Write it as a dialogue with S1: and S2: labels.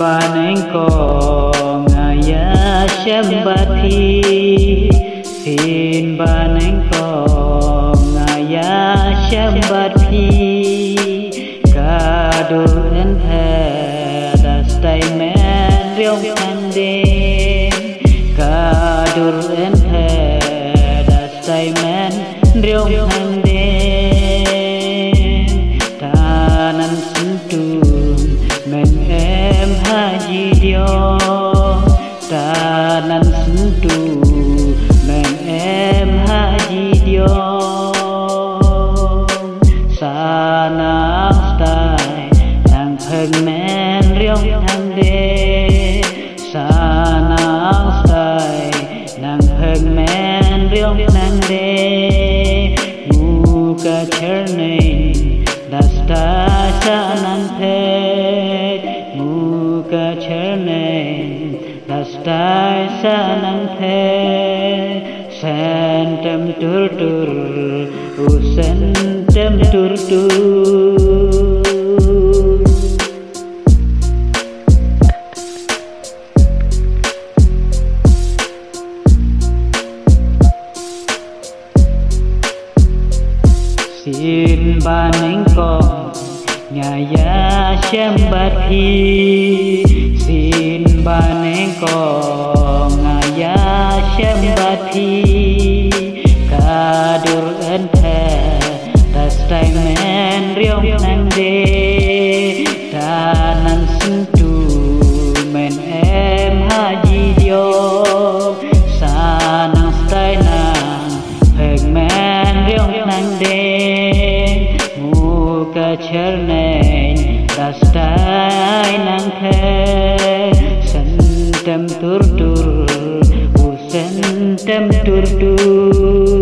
S1: ban anh có ngaya sembati xin ban anh có ngaya sembati kadur en he dastai men riong anden kadur en he dastai men riong anden tanan sentuh men em haji dio tanan sentuh men em haji dio sana stai nang pheng men riong hande sana stai nang pheng men riong nang de muka chernain dasta sanan the muka chernain dasta sanan the sentem tur tur sentem tur tur xin ban anh con ngaya sembati xin ban anh con ngaya sembati kadur en the dastai men riong nang de tanan sentu men em haji dio sanang stai nang pheng men riong nang de muka chernain dastai nang the sentem tur tur sentem tur tur